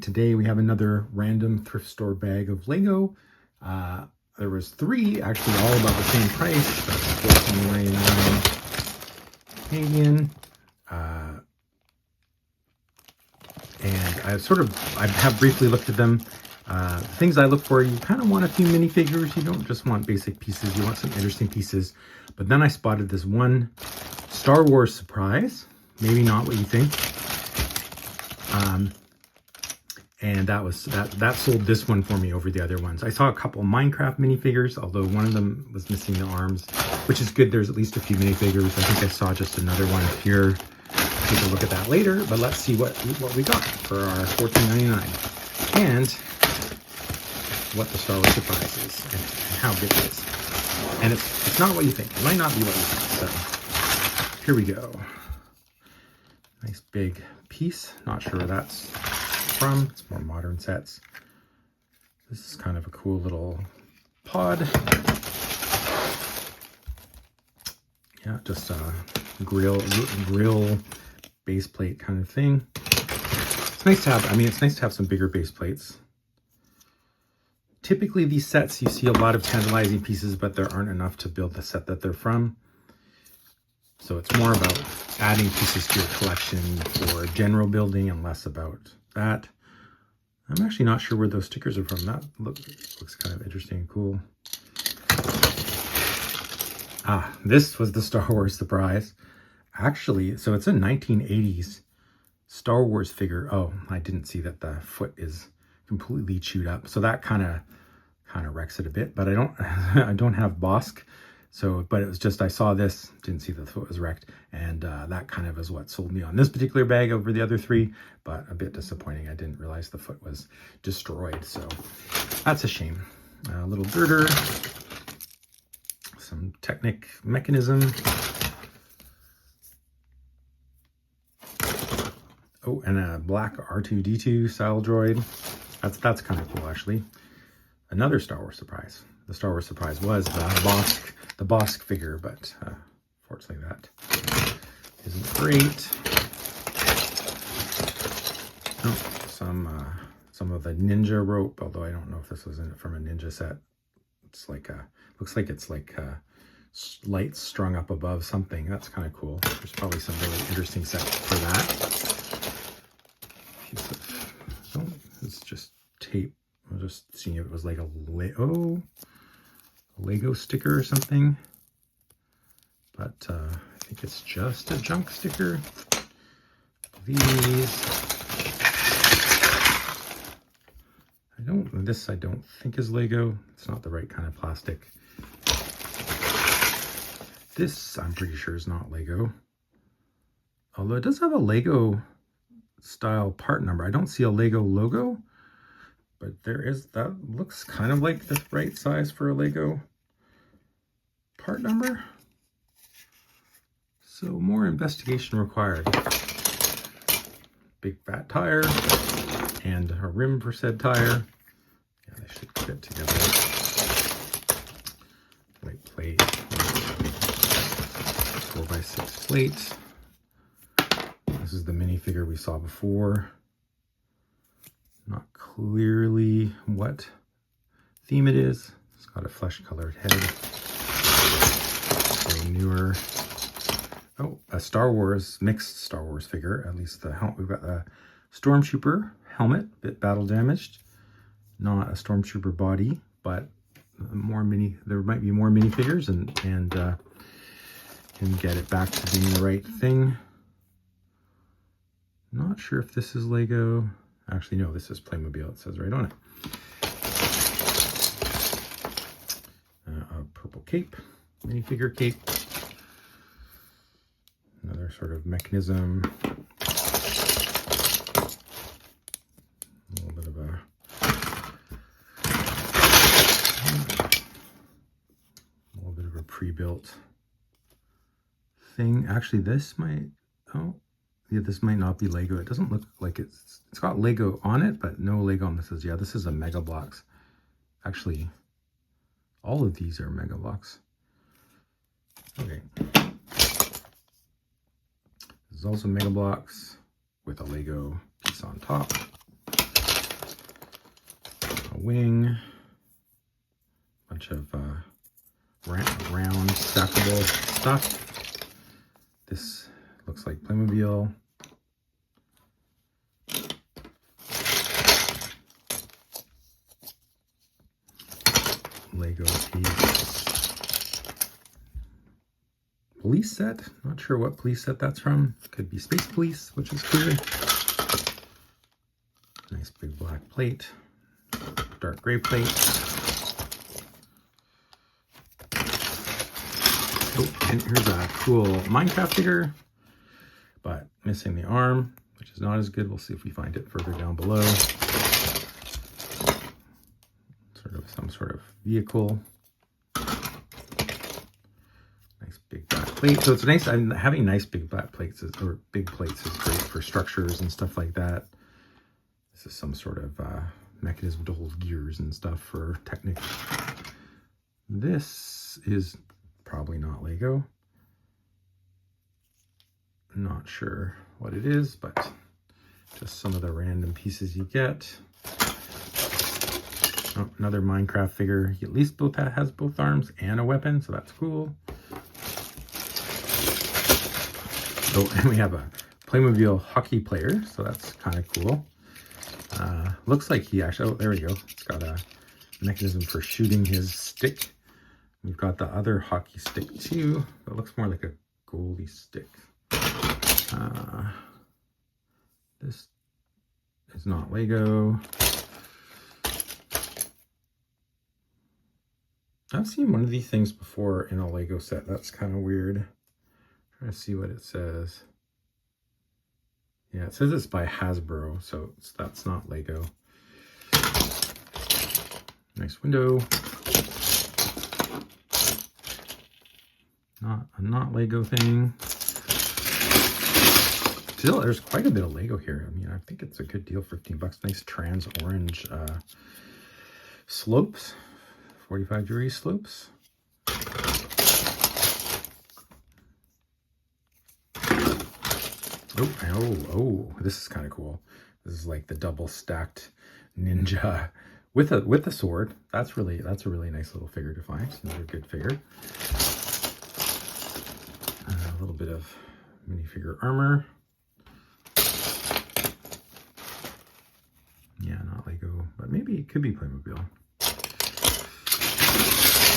today we have another random thrift store bag of Lego. There was 3, actually all about the same price. That's $14.99 Canadian. And I have briefly looked at them. Things I look for, you kind of want a few minifigures. You don't just want basic pieces. You want some interesting pieces. But then I spotted this one Star Wars Surprise. Maybe not what you think. And that sold this one for me over the other ones. I saw a couple Minecraft minifigures, although one of them was missing the arms, which is good. There's at least a few minifigures. I think I saw just another one here. Take a look at that later, but let's see what we got for our $14.99 and what the Star Wars Surprise is and how good it is. And it's not what you think. It might not be what you think. So here we go. Nice big piece. Not sure where that's from. It's more modern sets. This is kind of a cool little pod. Yeah, just a grill base plate kind of thing. It's nice to have, it's nice to have some bigger base plates. Typically these sets, you see a lot of tantalizing pieces, but there aren't enough to build the set that they're from. So it's more about adding pieces to your collection for general building and less about that. I'm actually not sure where those stickers are from. That looks kind of interesting and cool. This was the Star Wars Surprise. Actually, so it's a 1980s Star Wars figure. Oh, I didn't see that the foot is completely chewed up. So that kind of wrecks it a bit, but I don't have Bosk. So, but it was just, I saw this, didn't see that the foot was wrecked, and that kind of is what sold me on this particular bag over the other 3, but a bit disappointing. I didn't realize the foot was destroyed, so that's a shame. A little girder, some Technic mechanism. Oh, and a black R2-D2 style droid. That's kind of cool, actually. Another Star Wars Surprise. The Star Wars Surprise was the Bosk figure, but fortunately that isn't great. Oh, some of the ninja rope, although I don't know if this was from a ninja set. It's like looks like it's like lights strung up above something. That's kind of cool. There's probably some really interesting sets for that. It's just tape. I was just seeing if it was like a Lego sticker or something, but I think it's just a junk sticker. These, I don't think is Lego. It's not the right kind of plastic. This, I'm pretty sure, is not Lego. Although it does have a Lego style part number. I don't see a Lego logo, but there is, that looks kind of like the right size for a Lego part number. So more investigation required. Big fat tire and a rim for said tire. Yeah, they should fit together. White plate. 4x6 plate. This is the minifigure we saw before. Not clearly what theme it is. It's got a flesh-colored head. So newer. Oh, a Star Wars, mixed Star Wars figure. At least the helmet. We've got a Stormtrooper helmet, a bit battle damaged. Not a Stormtrooper body, but there might be more minifigures and can get it back to being the right thing. Not sure if this is Lego. Actually, no, this is Playmobil. It says right on it. A purple cape, minifigure cape. Another sort of mechanism. A little bit of a pre-built thing. Actually, this might. Oh. Yeah, this might not be Lego. It doesn't look like it's got Lego on it, but no Lego on this. Yeah, this is a Mega Bloks. Actually, all of these are Mega Bloks. Okay. This is also Mega Bloks with a Lego piece on top. wing, bunch of round stackable stuff. This looks like Playmobil. Lego piece. Police set. Not sure what police set that's from. Could be Space Police, which is cool. Nice big black plate. Dark gray plate. Oh, and here's a cool Minecraft figure, but missing the arm, which is not as good. We'll see if we find it further down below. Some sort of vehicle. Nice big black plate. So it's nice. Having nice big black plates or big plates is great for structures and stuff like that. This is some sort of mechanism to hold gears and stuff for Technic. This is probably not Lego. Not sure what it is, but just some of the random pieces you get. Oh, another Minecraft figure. He at least has both arms and a weapon, so that's cool. Oh, and we have a Playmobil hockey player, so that's kind of cool. Looks like he actually, oh, there we go. It's got a mechanism for shooting his stick. We've got the other hockey stick too. It looks more like a goalie stick. This is not Lego. I've seen one of these things before in a Lego set. That's kind of weird. Trying to see what it says. Yeah, it says it's by Hasbro, so that's not Lego. Nice window. Not Lego thing. Still, there's quite a bit of Lego here. I mean, I think it's a good deal, 15 bucks. Nice trans orange slopes. 45-degree slopes. Oh, this is kind of cool. This is like the double stacked ninja with a sword. That's a really nice little figure to find. Another good figure. A little bit of minifigure armor. Yeah, not Lego, but maybe it could be Playmobil.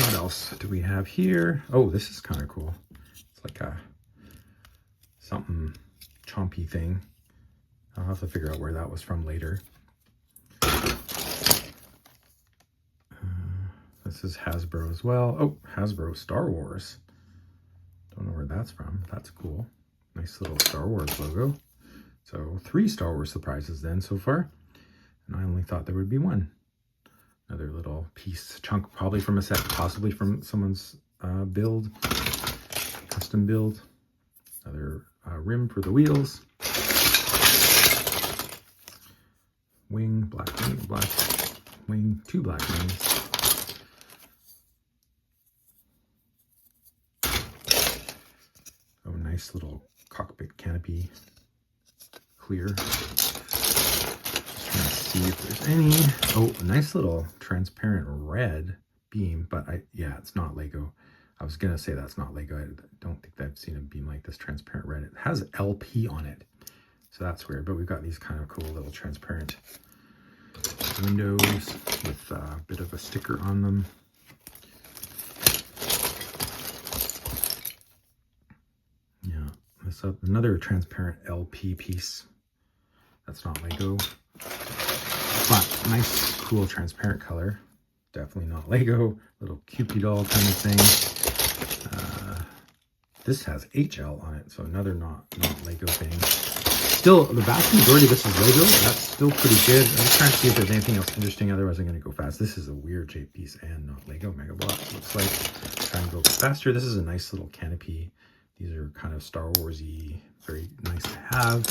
What else do we have here? Oh, this is kind of cool. It's like a something chompy thing. I'll have to figure out where that was from later. This is Hasbro as well. Oh, Hasbro Star Wars. Don't know where that's from. That's cool. Nice little Star Wars logo. So 3 Star Wars surprises then so far. And I only thought there would be 1. Another little piece, chunk, probably from a set, possibly from someone's build, custom build. Another rim for the wheels. Wing, black wing, 2 black wings. Oh, nice little cockpit canopy, clear. See if there's any. Oh, a nice little transparent red beam, but yeah, it's not Lego. I was gonna say that's not Lego. I don't think I've seen a beam like this transparent red. It has LP on it, so that's weird. But we've got these kind of cool little transparent windows with a bit of a sticker on them. Yeah, this another transparent LP piece. That's not Lego. But nice, cool, transparent color. Definitely not Lego. Little Cupid doll kind of thing. This has HL on it, so another not Lego thing. Still, the vast majority of this is Lego. That's still pretty good. I'm just trying to see if there's anything else interesting. Otherwise, I'm going to go fast. This is a weird shaped piece and not Lego. Mega Bloks looks like. Try and go faster. This is a nice little canopy. These are kind of Star Wars-y. Very nice to have.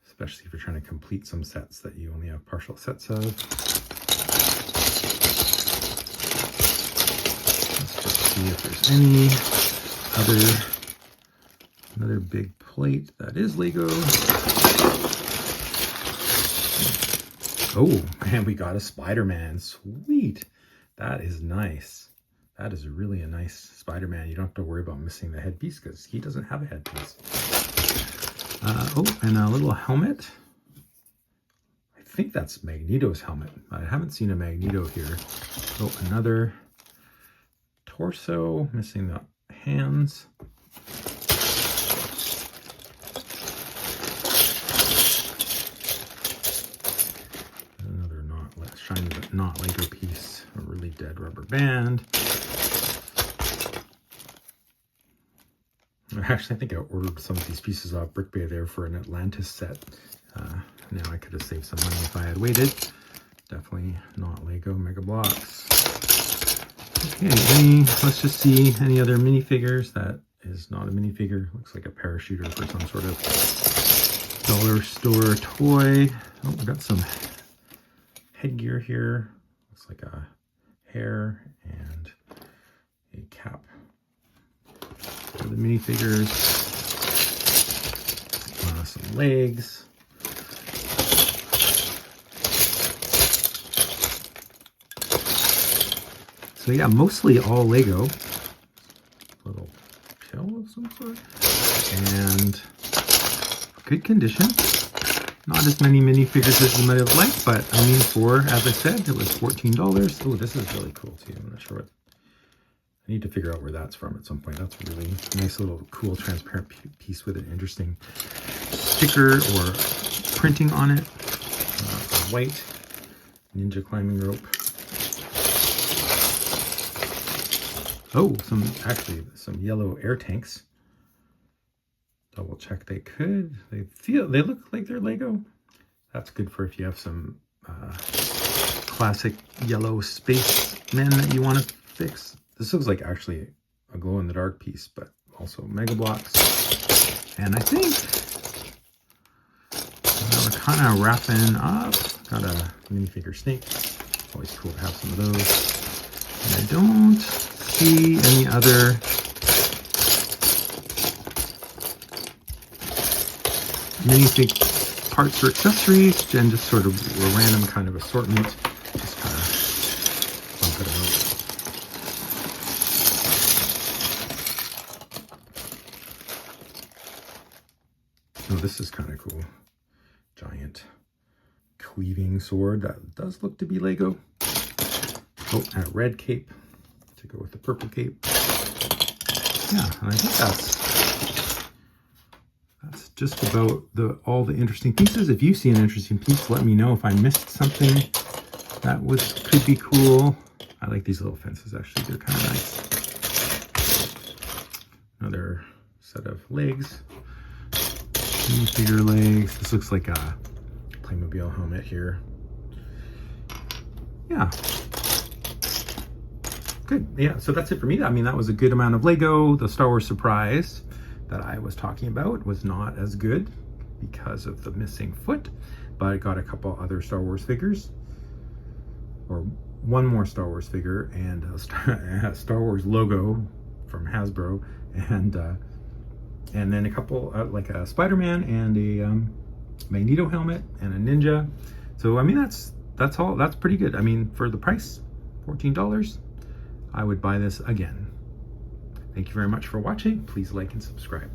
Especially if you're trying to complete some sets that you only have partial sets of. Let's just see if there's any another big plate that is Lego. Oh, and we got a Spider-Man. Sweet. That is nice. That is really a nice Spider-Man. You don't have to worry about missing the headpiece because he doesn't have a headpiece. Oh, and a little helmet. I think that's Magneto's helmet. I haven't seen a Magneto here. Oh, another torso, missing the hands. Another shiny but not Lego piece. A really dead rubber band. Actually, I think I ordered some of these pieces off BrickBay there for an Atlantis set. Now I could have saved some money if I had waited. Definitely not Lego Mega Bloks. Okay, let's just see any other minifigures. That is not a minifigure. Looks like a parachuter for some sort of dollar store toy. Oh, we got some headgear here. Looks like a hair and a cap. For the minifigures, some legs. So yeah, mostly all Lego. Little shell of some sort. And good condition. Not as many minifigures as you might have liked, but I mean, as I said, it was $14. Oh, this is really cool too. I'm not sure what. I need to figure out where that's from at some point. That's a really nice little cool transparent piece with an interesting sticker or printing on it. A white ninja climbing rope. Oh, some yellow air tanks. Double check they look like they're Lego. That's good for if you have some classic yellow space men that you want to fix. This looks like actually a glow-in-the-dark piece, but also Mega Bloks. And I think we're kind of wrapping up. Got a minifigure snake. Always cool to have some of those. And I don't see any other minifig parts or accessories, and just sort of a random kind of assortment. Just kind of bump it out. Oh, this is kind of cool. Giant cleaving sword. That does look to be Lego. Oh, and a red cape to go with the purple cape. Yeah, and I think that's just about all the interesting pieces. If you see an interesting piece, let me know if I missed something that could be cool. I like these little fences actually. They're kind of nice. Another set of legs. Minifigure legs. This looks like a Playmobil helmet here. Yeah. Good. Yeah, so that's it for me. I mean, that was a good amount of Lego. The Star Wars Surprise that I was talking about was not as good because of the missing foot, but I got a couple other Star Wars figures, or one more Star Wars figure, and a Star Wars logo from Hasbro, and then a couple like a Spider-Man and a Magneto helmet and a ninja. So I mean, that's all. That's pretty good. I mean, for the price, $14, I would buy this again. Thank you very much for watching. Please like and subscribe.